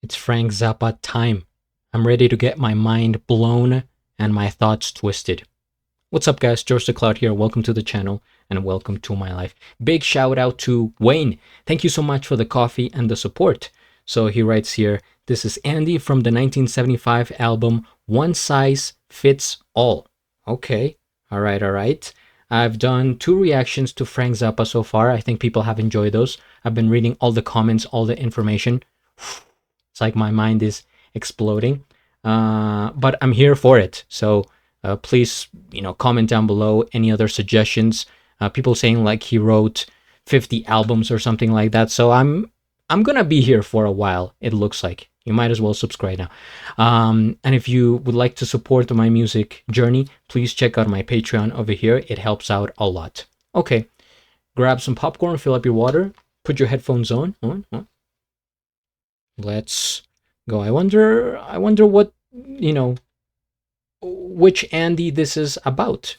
It's Frank Zappa time. I'm ready to get my mind blown and my thoughts twisted. What's up, guys? GeorgeTheCloud here. Welcome to the channel and welcome to my life. Big shout out to Wayne. Thank you so much for the coffee and the support. So he writes here, this is Andy from the 1975 album One Size Fits All. Okay. All right. I've done 2 reactions to Frank Zappa so far. I think people have enjoyed those. I've been reading all the comments, all the information. It's like my mind is exploding. But I'm here for it. So please, comment down below any other suggestions. People saying like he wrote 50 albums or something like that. So I'm gonna be here for a while. It looks like you might as well subscribe now. And if you would like to support my music journey, please check out my Patreon over here. It helps out a lot. Okay, grab some popcorn, fill up your water, put your headphones on. Let's go. I wonder what, which Andy this is about.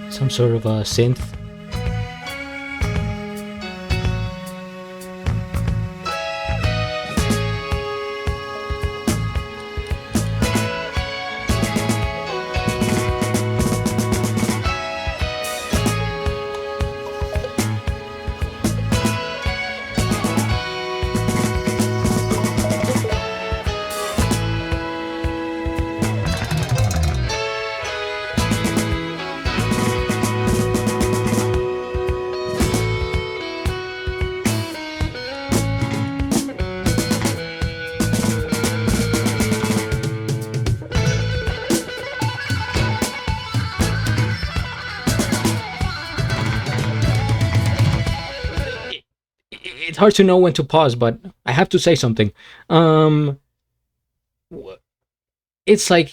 Some sort of a synth. It's hard to know when to pause, but I have to say something. It's like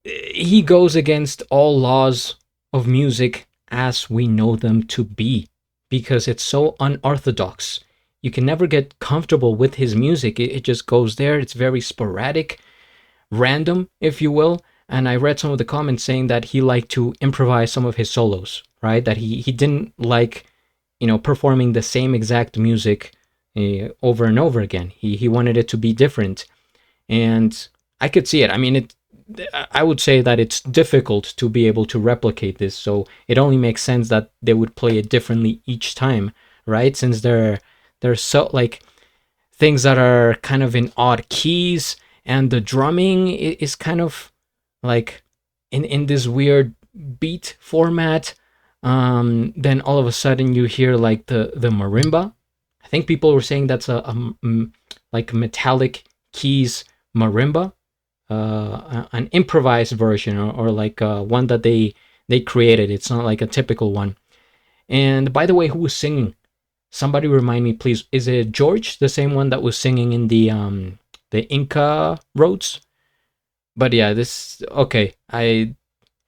he goes against all laws of music as we know them to be, because it's so unorthodox. You can never get comfortable with his music. It just goes there. It's very sporadic, random, if you will. And I read some of the comments saying that he liked to improvise some of his solos, right? That he didn't like, performing the same exact music over and over again. He wanted it to be different, and I could see it. I mean, I would say that it's difficult to be able to replicate this, so it only makes sense that they would play it differently each time, right? Since they're so like things that are kind of in odd keys, and the drumming is kind of like in this weird beat format. Then all of a sudden you hear like the marimba. I think people were saying that's like metallic keys marimba, an improvised version, or like one that they created. It's not like a typical one. And by the way, who was singing? Somebody remind me, please. Is it George, the same one that was singing in the Inca roads? But yeah, this okay.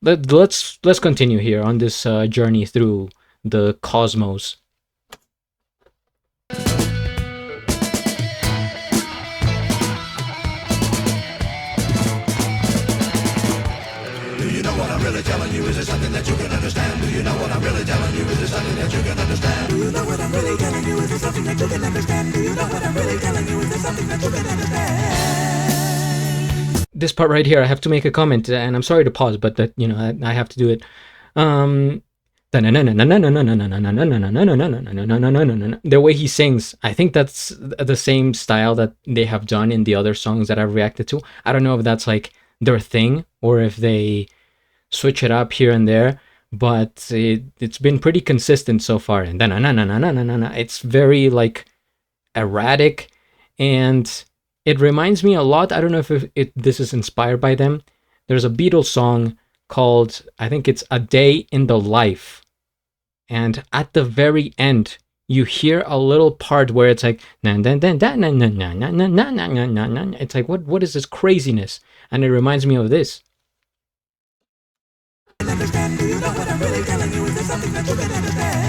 Let's continue here on this journey through the cosmos. Do you know what I'm really telling you? Is it something that you can understand? Do you know what I'm really telling you? Is it something that you can understand? Do you know what I'm really telling you? Is it something that you can understand? Do you know what I'm really telling you? Is it something that you can understand? This part right here, I have to make a comment, and I'm sorry to pause, but that I have to do it. The way he sings, I think that's the same style that they have done in the other songs that I've reacted to. I don't know if that's like their thing or if they switch it up here and there, but it's been pretty consistent so far. And then it's very like erratic, and it reminds me a lot. I don't know if this is inspired by them. There's a Beatles song called, I think it's A Day in the Life, and at the very end you hear a little part where it's like it's like what is this craziness, and it reminds me of this. Understand? Do you know what I'm really telling you? Is there something that you can understand?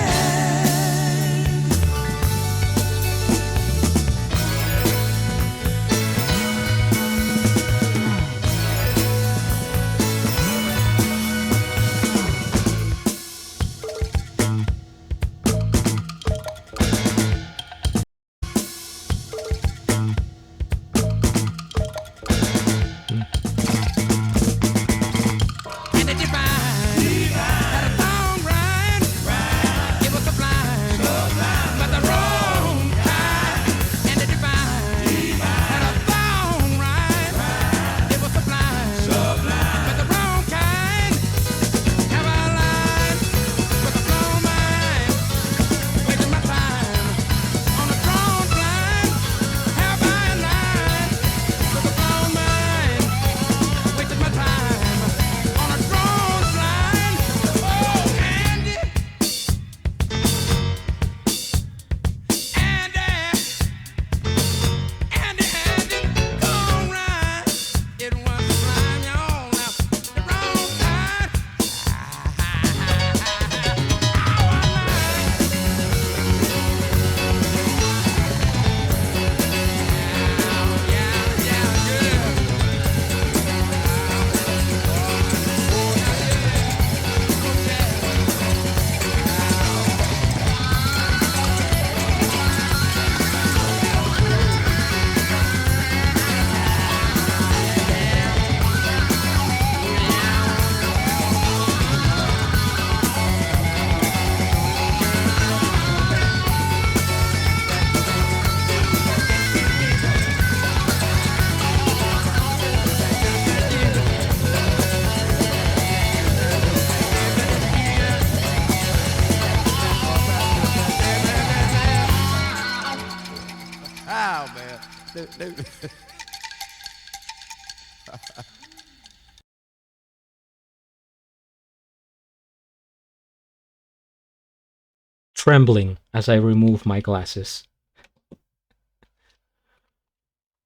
Trembling as I remove my glasses.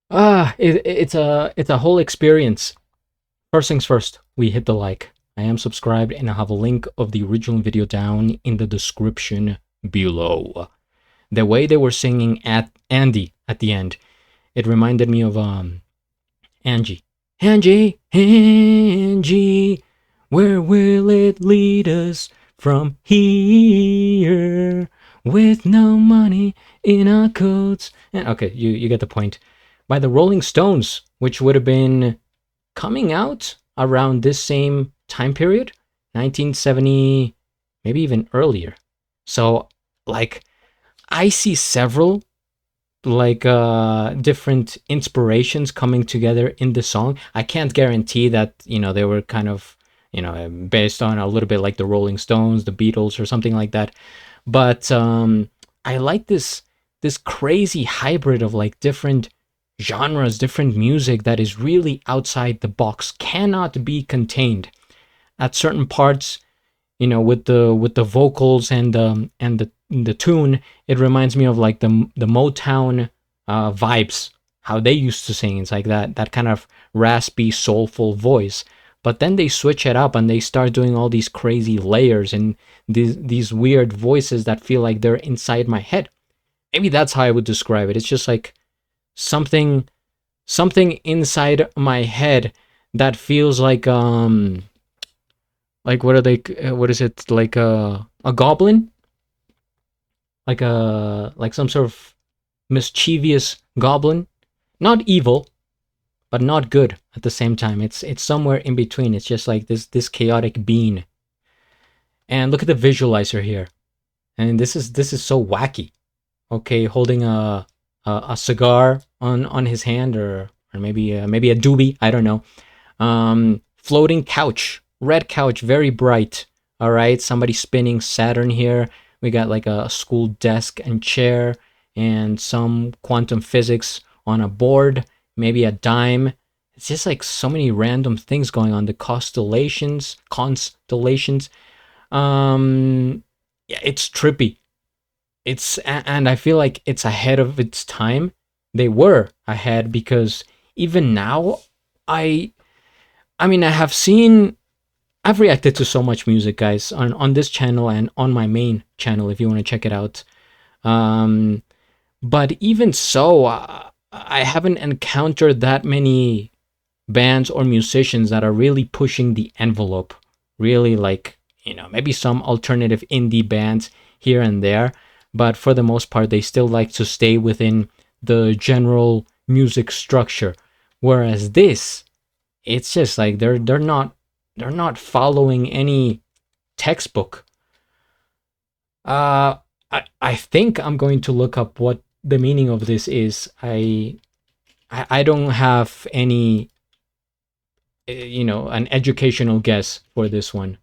It's a whole experience. First things first, we hit the like. I am subscribed, and I'll have a link of the original video down in the description below. The way they were singing at Andy at the end, it reminded me of Angie. Angie, Angie, where will it lead us from here? With no money in our coats. Okay, you get the point. By the Rolling Stones, which would have been coming out around this same time period, 1970, maybe even earlier. So, like, I see several different inspirations coming together in the song. I can't guarantee that, they were kind of, based on a little bit like the Rolling Stones, the Beatles, or something like that. But I like this crazy hybrid of like different genres, different music that is really outside the box, cannot be contained. At certain parts, with the vocals and the tune, it reminds me of like the Motown vibes, how they used to sing. It's like that kind of raspy, soulful voice. But then they switch it up and they start doing all these crazy layers and these weird voices that feel like they're inside my head. Maybe that's how I would describe it. It's just like something inside my head that feels like what are they, what is it, like a goblin, like some sort of mischievous goblin, not evil but not good at the same time. It's somewhere in between. It's just like this chaotic being. And look at the visualizer here, and this is so wacky. Okay, holding a cigar on his hand, or maybe a doobie, I don't know. Floating couch, red couch, very bright. All right, somebody spinning Saturn here. We got like a school desk and chair and some quantum physics on a board, maybe a dime. It's just like so many random things going on. The constellations. Yeah, it's trippy. And I feel like it's ahead of its time. They were ahead, because even now, I mean, I've reacted to so much music, guys, on this channel and on my main channel if you want to check it out. But even so, I haven't encountered that many bands or musicians that are really pushing the envelope. Really, like, maybe some alternative indie bands here and there, but for the most part, they still like to stay within the general music structure. Whereas this, it's just like they're not following any textbook. I think I'm going to look up what the meaning of this is. I don't have any, an educational guess for this one.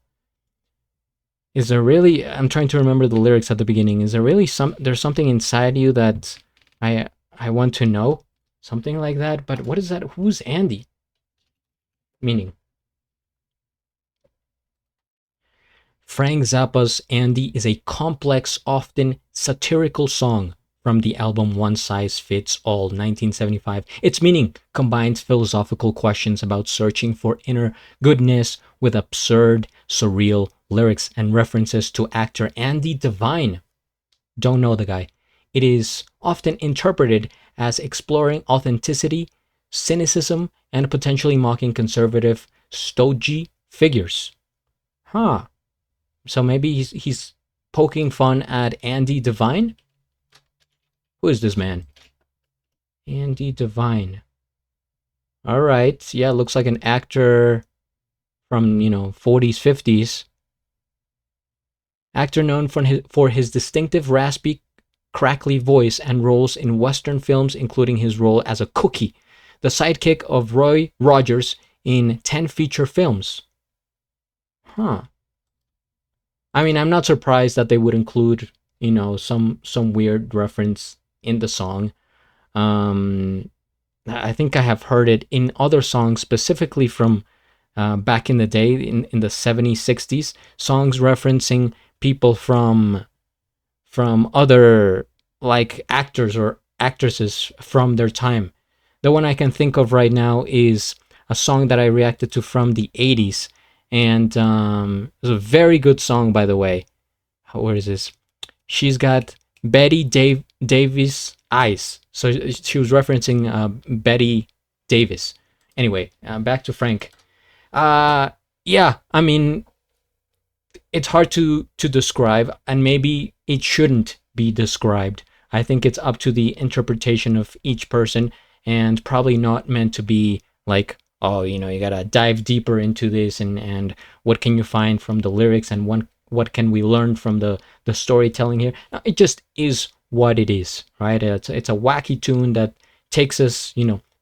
Is there really? I'm trying to remember the lyrics at the beginning. Is there really there's something inside you that I want to know? Something like that. But what is that? Who's Andy? Meaning. Frank Zappa's Andy is a complex, often satirical song from the album One Size Fits All, 1975. Its meaning combines philosophical questions about searching for inner goodness with absurd, surreal lyrics and references to actor Andy Devine. Don't know the guy. It is often interpreted as exploring authenticity, cynicism, and potentially mocking conservative, stodgy figures. Huh. So maybe he's poking fun at Andy Devine? Who is this man? Andy Devine. All right. Yeah, looks like an actor from, 40s, 50s. Actor known for his distinctive raspy, crackly voice and roles in Western films, including his role as a cookie, the sidekick of Roy Rogers in 10 feature films. Huh. I mean, I'm not surprised that they would include, some weird reference in the song. I think I have heard it in other songs, specifically from back in the day, in the 70s, 60s, songs referencing people from other, like, actors or actresses from their time. The one I can think of right now is a song that I reacted to from the 80s. And it was a very good song, by the way. Where is this? She's got Davis eyes. So she was referencing Betty Davis. Anyway, back to Frank. Yeah, I mean, it's hard to describe, and maybe it shouldn't be described. I think it's up to the interpretation of each person, and probably not meant to be like, oh, you gotta dive deeper into this, and what can you find from the lyrics, and what can we learn from the storytelling here. No, it just is what it is, right? It's a wacky tune that takes us,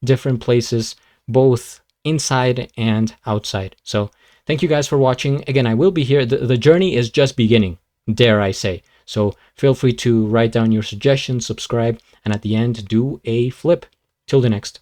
different places, both inside and outside. So thank you guys for watching. Again, I will be here. The journey is just beginning, dare I say. So feel free to write down your suggestions, subscribe, and at the end, do a flip. Till the next.